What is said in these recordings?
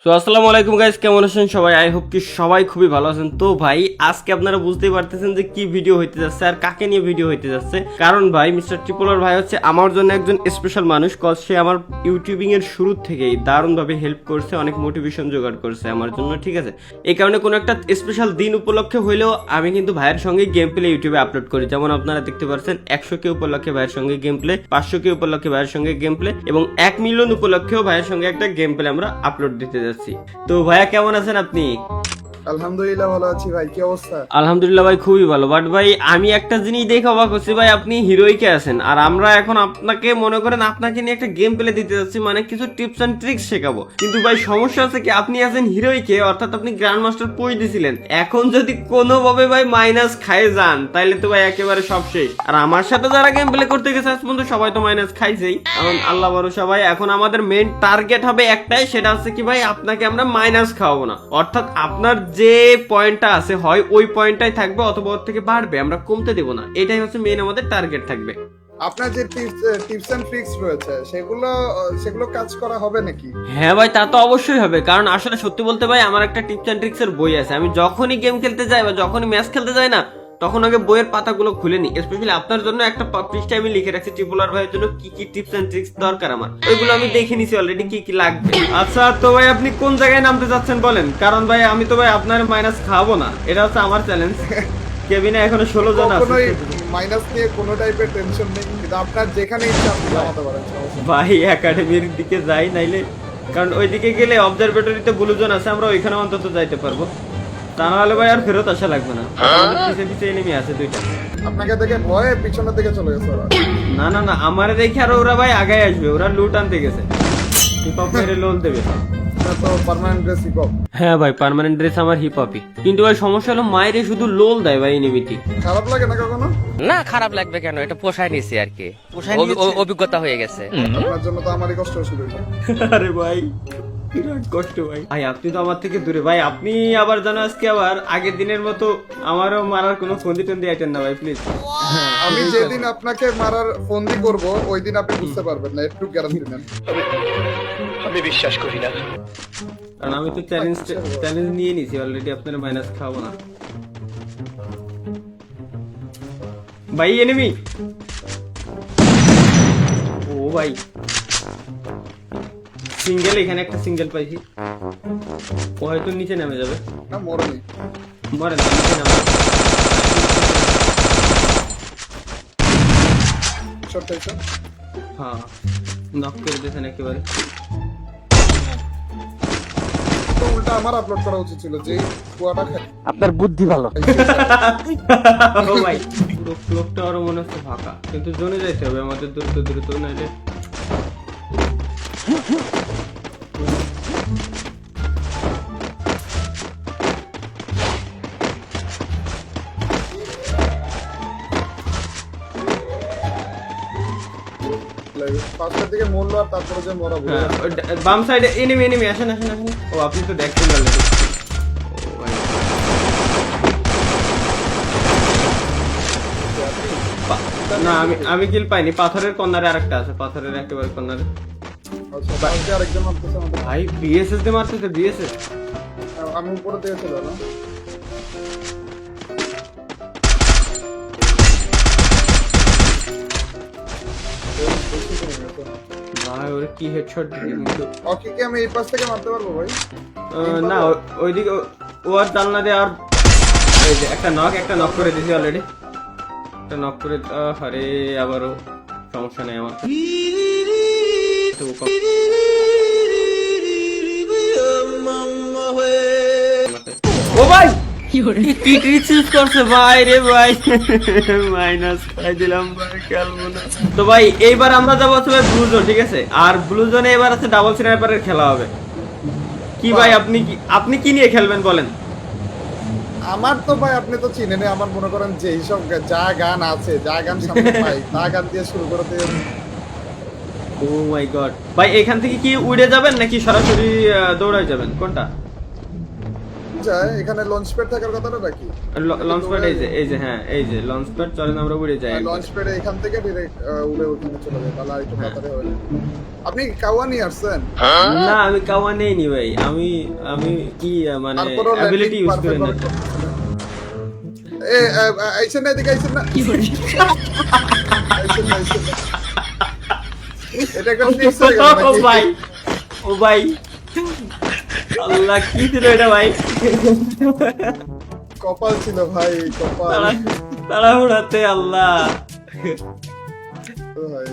তো আসসালামু আলাইকুম গাইস, কেমন আছেন সবাই? আই হোপ কি সবাই খুবই ভালো আছেন। তো ভাই আজকে আপনারা বুঝতেই পারতেছেন যে কি ভিডিও হইতে যাচ্ছে আর কাকে নিয়ে ভিডিও হইতে যাচ্ছে। কারণ ভাই মিস্টার ট্রিপলার ভাই হচ্ছে আমার জন্য একজন স্পেশাল মানুষ, কজ সে আমার ইউটিউবিং এর শুরু থেকেই দারুণভাবে হেল্প করছে, অনেক মোটিভেশন জোগাড় করছে আমার জন্য, ঠিক আছে। এই কারণে কোনো একটা স্পেশাল দিন উপলক্ষে হইলেও আমি কিন্তু ভাইয়ের সঙ্গে গেম প্লে ইউটিউবে আপলোড করি। যেমন আপনারা দেখতে পাচ্ছেন 100K উপলক্ষে ভাইয়ের সঙ্গে গেম প্লে, 500K উপলক্ষে ভাইয়ের সঙ্গে গেম প্লে এবং 1 মিলিয়ন উপলক্ষেও ভাইয়ের সঙ্গে একটা গেম প্লে আমরা আপলোড দিতে যাচ্ছি। তো ভাইয়া কেমন আছেন আপনি? আলহামদুলিল্লাহ ভালো আছি ভাই, কি অবস্থা? আলহামদুলিল্লাহ ভাই, খুবই ভালো। বাট ভাই আমি একটা জিনিস দেখে অবাক হচ্ছি ভাই, আপনি হিরোইকে আছেন আর আমরা এখন আপনাকে মনে করেন আপনাকে নিয়ে একটা গেম প্লে দিতে যাচ্ছি, মানে কিছু টিপস এন্ড ট্রিক্স শেখাবো। কিন্তু ভাই সমস্যা আছে কি, আপনি আছেন হিরোইকে, অর্থাৎ আপনি গ্র্যান্ড মাস্টার পুশ দিছিলেন। এখন যদি কোনোভাবে ভাই মাইনাস খায় যান তাইলে তো ভাই একেবারে সব শেষ। আর আমার সাথে যারা গেম প্লে করতে গেছে আজ পর্যন্ত সবাই তো মাইনাস খাইছেই। এখন আল্লাহ ভরসা ভাই, এখন আমাদের মেইন টার্গেট হবে একটাই, সেটা হচ্ছে কি ভাই আপনাকে আমরা মাইনাস খাওয়াবো না। অর্থাৎ আপনার যে পয়েন্টটা আছে হয় ওই পয়েন্টটাই থাকবে অথবা ওর থেকে বাড়বে, আমরা কমতে দেবো না। এটাই হচ্ছে মেইন আমাদের টার্গেট থাকবে। আপনার যে টিপস এন্ড ট্রিক্স রয়েছে সেগুলো কাজ করা হবে নাকি? হ্যাঁ ভাই, তা তো অবশ্যই হবে। কারণ আসলে সত্যি বলতে ভাই আমার একটা টিপস এন্ড ট্রিক্স এর বই আছে। আমি যখনই গেম খেলতে যাই বা যখনই ম্যাচ খেলতে যাই না, তখন আগে বইয়ের পাতাগুলো খুলে নি। স্পেশালি আপনার জন্য একটা পৃষ্ঠা আমি লিখে রাখছি ট্রিপলার ভাইয়ের জন্য কি কি টিপস এন্ড ট্রিক্স দরকার আমার, ওইগুলো আমি দেখে নিছি অলরেডি কি কি লাগবে। আচ্ছা তো ভাই আপনি কোন জায়গায় নামতে চাচ্ছেন বলেন, কারণ ভাই আমি তো ভাই আপনার মাইনাস খাবো না, এটা হচ্ছে আমার চ্যালেঞ্জ। কেবিনে এখনো 16 জন আছে। কোনোই মাইনাস নিয়ে কোনো টাইপের টেনশন নেই, কিন্তু আপনার যেখানে ইচ্ছা আপনি জানাতে পারেন, সমস্যা নেই। ভাই একাডেমির দিকে যাই নাইলে, কারণ ওইদিকে গেলে অবজারভেটরিতে ব্লু জোন আছে, আমরা ওইখানে অন্তত যাইতে পারবো। তা নাহলে ভাই আর ফেরত আসা লাগবে না। পিছে পিছে এনিমি আছে দুইটা। আপনাকে দেখে ভয়ে পিছনের দিকে চলে গেছে ওরা। না না না, আমারে দেখে আর ওরা ভাই আগায় আসবে, ওরা লুট আনতে গেছে। হিপ হপ মেরে লোল দেবে। এটা তো পার্মানেন্ট ড্রেস হিপ হপ। হ্যাঁ ভাই, পার্মানেন্ট ড্রেস আমার হিপ হপই, কিন্তু ভাই সমস্যা হলো মায়েরে শুধু লোল দেয় ভাই এনিমিটি। খারাপ লাগে না কখনো? না, খারাপ লাগবে কেন? এটা পোষায় নিছি আর কি, অভিজ্ঞতা হয়ে গেছে। আপনার জন্য তো আমারই কষ্ট শুরু হয়েছে। আরে ভাই বিরাট কষ্ট ভাই। ভাই আপনি তো আমার থেকে দূরে ভাই, আপনি আবার জানো আজকে আবার আগের দিনের মতো আমারও মারার কোনো ফন্দি টন্দি আইটেন না ভাই প্লিজ। আমি যেদিন আপনাকে মারার ফন্দি করব ওই দিন আপনি বুঝতে পারবেন না, একটু গ্যারান্টি নেন। আমি বিশ্বাস করি না। কারণ আমি তো চ্যালেঞ্জ নিয়ে নিছি অলরেডি, আপনার মাইনাস খাবো না ভাই। এনিমি ও ভাই, সিঙ্গেল, এখানে একটা সিঙ্গেল পাইছি। ও হয়তো নিচে নেমে যাবে। না মরেনি। মরে না, নিচে নামে। শর্ট হয়েছে। হ্যাঁ নক করে দিয়েছেন একেবারে। তো উল্টা আমার আপলোড করা উচিত ছিল, যে কুয়াটা খাই। আপনার বুদ্ধি ভালো। ও ভাই পুরো ফ্লোরটা আরো মনে হচ্ছে ফাঁকা, কিন্তু জোনে যাইতে হবে আমাদের দ্রুত দ্রুত, নাইলে পাঁচটার দিকে মরলো আর তারপরে যে মরা ভুলে হ্যাঁ, গেছে। বাম সাইডে এনিমি আসেন আসেন আসেন। ও আপনি তো দেখছেন অলরেডি। ও ভাই না, আমি কিল পাইনি। পাথরের কর্নারে আরেকটা আছে, পাথরের একেবারে কর্নারে। আচ্ছা, বাড়িতে আরেকজন মারতেছে আমাদের। ভাই বিএসএস দিয়ে মারতেছে, বিএসএস। আমি উপরে দিয়ে চলে এলাম। ভাই ওরে কি হেডশট দিছে কিন্তু। ওকে কি আমি এই পাশ থেকে মারতে পারবো ভাই? না ওইদিকে ও আর জানলা দিয়ে আর এই যে একটা নক করে দিয়েছি অলরেডি। একটা নক করে আরে আবারও সমস্যা নেই আমার। ও ভাই কি ট্রিক্স ইউজ করছে ভাই রে ভাই, মাইনাস খাই দিলাম ভাই, খেলবো না তো ভাই। এইবার আমরা যাবো হচ্ছে ভাই ব্লু জোন, ঠিক আছে। আর ব্লু জোনে এবার আছে ডাবল স্নাইপারের খেলা হবে। কি ভাই আপনি কি নিয়ে খেলবেন বলেন? আমার তো ভাই আপনি তো চিনেন, আমার মনে করেন যে এইসব যা গান আছে, যা গান সামনে পাই তা গান দিয়ে শুরু করে দিয়ে। ও মাই গড ভাই, এখান থেকে কি উড়ে যাবেন নাকি সরাসরি দৌড়াই যাবেন, কোনটা? যায় এখানে লঞ্চ প্যাড থাকার কথাটা নাকি? লঞ্চ প্যাড এই যে হ্যাঁ এই যে লঞ্চ প্যাড, চলেন আমরা উড়ে যাই একবার। লঞ্চ প্যাডে এখান থেকে ডিরেক্ট উড়ে ওখানে চলে যায়, তাহলে আরেকটু তাড়াতাড়ি হবে। আপনি কাওয়া নিয়ে আসছেন? না আমি কাওয়া নেইনি ভাই, আমি কি মানে তারপরও অ্যাবিলিটি ইউজ করে না। আইছেন না, এদিকে আইছেন না। আইছেন না, আইছেন না। এটা একটা ট্রিক্স হয়ে গেল ও নাকি? ভাই ও ভাই আল্লাহ কি ছিল এটা ভাই, কপাল ছিল ভাই, কপাল। তাড়াহুড়াতে আল্লাহ ও ভাই,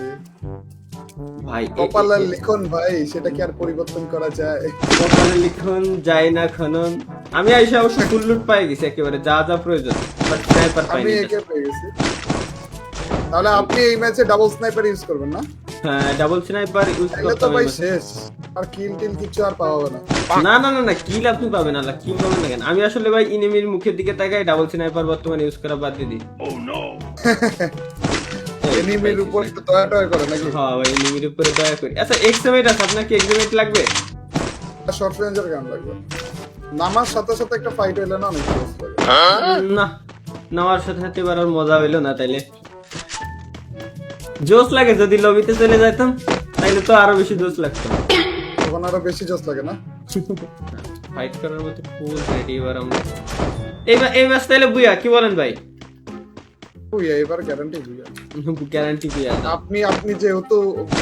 ভাই কপালের লিখন ভাই, সেটা কি আর পরিবর্তন করা যায়? কপালে লিখন যায় না খনন। আমি আইসা অবশ্য ফুল লুট পাই গেছি একেবারে, যা যা প্রয়োজন, বাট স্নাইপার আমি পাইনি। একে পেয়ে গেছি। তাহলে আপনি এই ম্যাচে ডাবল স্নাইপার ইউজ করবেন না? হ্যাঁ ডাবল স্নাইপার ইউজ তাহলে করতে তো হবে ভাই না। শেষ, আর কিল টিল কিছু আর পাওয়া হবে না। না না না না কিল আপনি পাবেন, আল্লাহ কিল পাবেন না কেন? আমি আসলে ভাই ইনিমির মুখের দিকে তাকাই ডাবল স্নাইপার বর্তমানে ইউজ করা বাদ দিয়ে দিই। এনিমির উপর তো দয়া টয়া করে নাকি? হ্যাঁ ভাই ইনিমির উপরে দয়া করি। আচ্ছা এক্সএমএট আছে আপনার, কি এক্সএমএট লাগবে? শর্ট রেঞ্জের গান লাগবে। নামার সাথে সাথে একটা ফাইট হইলে না অনেক জোস লাগে। না নেওয়ার সাথে সাথে এবার আর মজা হইলো না, তাইলে জোস লাগে যদি লবিতে চলে যাইতাম, তাইলে তো আরো বেশি জোস লাগতো। তখন আরো বেশি জোস লাগে না? ফাইট করার মতো ফুল রেডি এবার আমরা। এই ম্যাচ তাইলে বুয়া কি বলেন ভাই? ওই এবার গ্যারান্টি বুঝা। গ্যারান্টি বুয়া। আপনি যেহেতু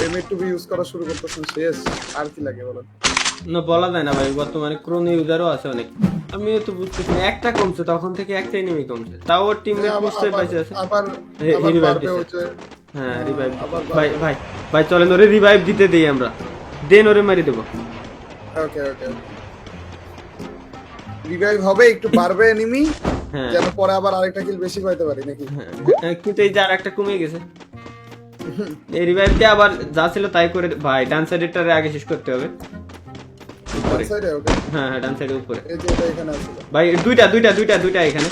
M8 ইউজ করা শুরু করতেছেন, শেষ আর কি লাগে বলেন? না বলা যায় না ভাই, বর্তমানে ক্রোনো ইউজারও আছে অনেক। আমিও তো বুঝতেছি না, একটা কমছে তখন থেকে একটা এনিমি কমছে, তাও ওর টিমমেট বুঝতে পারছে আছে। আবার revive বাড়বে দিছে। হচ্ছে। হ্যাঁ রিভাইভ ভাই ভাই ভাই চলেন ওরে রিভাইভ দিতে দেই আমরা, দেন ওরে মারি দেবো। ওকে ওকে, রিভাইভ হবে, একটু বাড়বে এনিমি, হ্যাঁ যেন পরে আবার আরেকটা কিল বেশি পাইতে পারি নাকি? হ্যাঁ, কিন্তু এই যে আর একটা কমে গেছে, এই রিভাইভ দিয়ে আবার যা ছিল তাই করে ভাই। ডান সাইডেরটারে আগে শেষ করতে হবে। উপরে সাইডে ওকে, হ্যাঁ হ্যাঁ ডান সাইডের উপরে এই যে এটা এখানে আছে। ভাই দুইটা এখানে।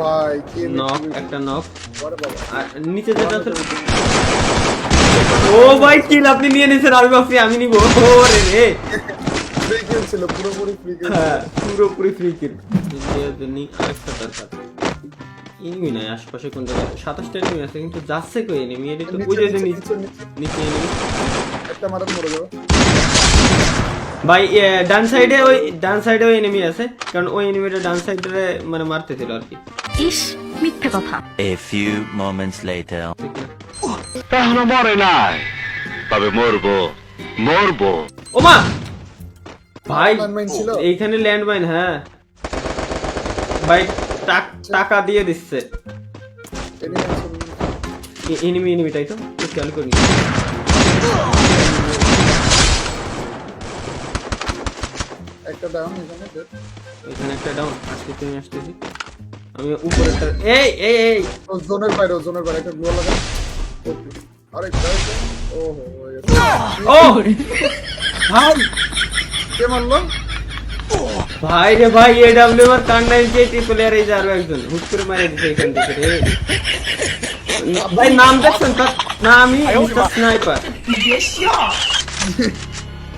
ভাই কি নক, একটা নক। আরে বাবা, আর নিচে যেটা ছিল, ও ভাই কিল আপনি নিয়ে নিয়েছেন, আমি ভাবছি আমি নিব। ওরে রে ফ্রি কিল ছিল, পুরোপুরি ফ্রি কিল। হ্যাঁ পুরোপুরি ফ্রি কিল। আরেকটা দরকার এনিমি নাই আশপাশে, কোন জায়গায় 27টা এনিমি আছে কিন্তু যাচ্ছে কই এনিমি? এটা তো ওই যে নিচে নিচে এনিমি। একটা মারাত মরে যাবে ভাই ডান সাইডে ওই এনিমি আছে, কারণ ওই এনিমিটা ডান সাইডে মানে মারতেছিল আর কি। ইস মিথ্যে কথা। A few moments later. এখনো মরে নাই, তবে মরবো। ওমা ভাই Landmine ছিল? এইখানে ল্যান্ডমাইন। হ্যাঁ ভাই টাকা দিয়ে দিচ্ছে এনিমি তাই তো খেয়াল করি। একটা ডাউন এখানে dead। এখানে একটা ডাউন, আসতেছি আমি উপরেরটা। এই ও জোনের বাইরে একটা গোল লাগা। আরে গাইস, ওহো ও ভাই কে মারলো? ভাই রে ভাই এডব্লিউ আর কান্নাই যে ট্রিপল আর এই যে আরো একজন হুট করে মারে দিছে এখান থেকে রে। ভাই নাম দেখছেন তার? না আমি মিস্টার স্নাইপার।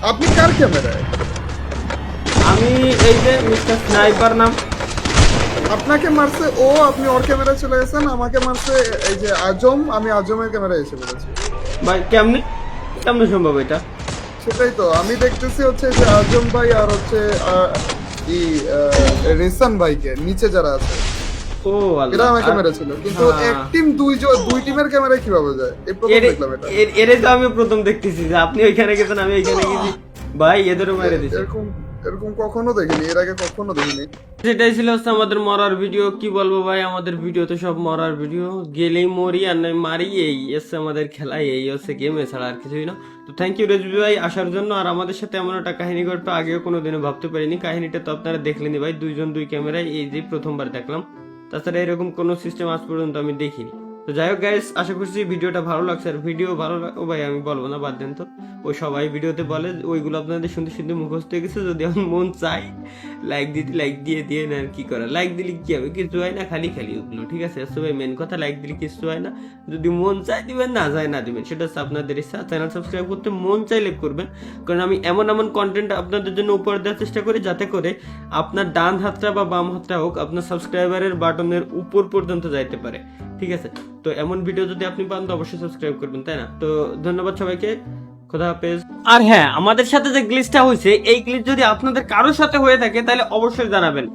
আপনি কার ক্যামেরায়? আমি এই যে মিস্টার স্নাইপার নাম। আপনাকে মারছে ও, আপনি ওর ক্যামেরায় চলে গেছেন। আমাকে মারছে এই যে আজম, আমি আজমের ক্যামেরায় এসে বলেছি। ভাই কেমনে সম্ভব এটা? সেটাই তো আমি দেখতেছি, হচ্ছে যে আজম ভাই আর হচ্ছে রেসান ভাইকে নিচে যারা আছে ও এরা আল্লাহ, আমার ক্যামেরা ছিল, কিন্তু এক টিম দুই টিমের ক্যামেরায় কিভাবে যায় এই প্রথম দেখলাম এটা। এরে তো আমি প্রথম দেখতেছি যে আপনি ওইখানে গেছেন আমি এইখানে গেছি। ভাই এদেরও মেরে দিছে। এরকম কখনো দেখিনি, এর আগে কখনো দেখিনি। সেটাই ছিল হচ্ছে আমাদের মরার ভিডিও। কি বলবো ভাই, আমাদের ভিডিও তো সব মরার ভিডিও, গেলেই মরি আর নয় মারি, এই হচ্ছে আমাদের খেলা, এই হচ্ছে গেমে ছাড়া আর কিছুই না। তো থ্যাংক ইউ রেজবি ভাই আসার জন্য, আর আমাদের সাথে এমন একটা কাহিনী ঘটতো আগেও কোনোদিনও ভাবতে পারিনি। কাহিনীটা তো আপনারা দেখলেনি ভাই, দুই ক্যামেরায় এই যে প্রথমবার দেখলাম, তাছাড়া এরকম কোনো সিস্টেম আজ পর্যন্ত আমি দেখিনি। তো যাই হোক গাইস, আশা করছি ভিডিওটা ভালো লাগছে। আর ভিডিও ভালো ও ভাই আমি বলবো না, বাদ দেন তো, ওই সবাই ভিডিওতে বলে ওইগুলো আপনাদের শুনতে মুখস্থ হয়ে গেছে। যদি আমার মন চাই লাইক দিতে লাইক দিয়ে না, আর কি করা, লাইক দিলে কি হবে, কিছু হয় না, খালি ওগুলো, ঠিক আছে। সো ভাই মেন কথা, লাইক দিলে কিছু হয় না, যদি মন চাই দিবেন, না চাই না দিবেন, সেটা হচ্ছে আপনাদের ইচ্ছা। চ্যানেল সাবস্ক্রাইব করতে মন চাইলে করবেন, কারণ আমি এমন কন্টেন্ট আপনাদের জন্য উপহার দেওয়ার চেষ্টা করি যাতে করে আপনার ডান হাতটা বা বাম হাতটা হোক আপনার সাবস্ক্রাইবারের বাটনের উপর পর্যন্ত যাইতে পারে, ঠিক আছে। তো এমন ভিডিও যদি আপনি পান তো অবশ্যই সাবস্ক্রাইব করবেন, তাই না? তো ধন্যবাদ সবাইকে, খোদা হাফেজ। আর হ্যাঁ, আমাদের সাথে যে গ্লিচটা হয়েছে, এই গ্লিচ যদি আপনাদের কারোর সাথে হয়ে থাকে তাহলে অবশ্যই জানাবেন।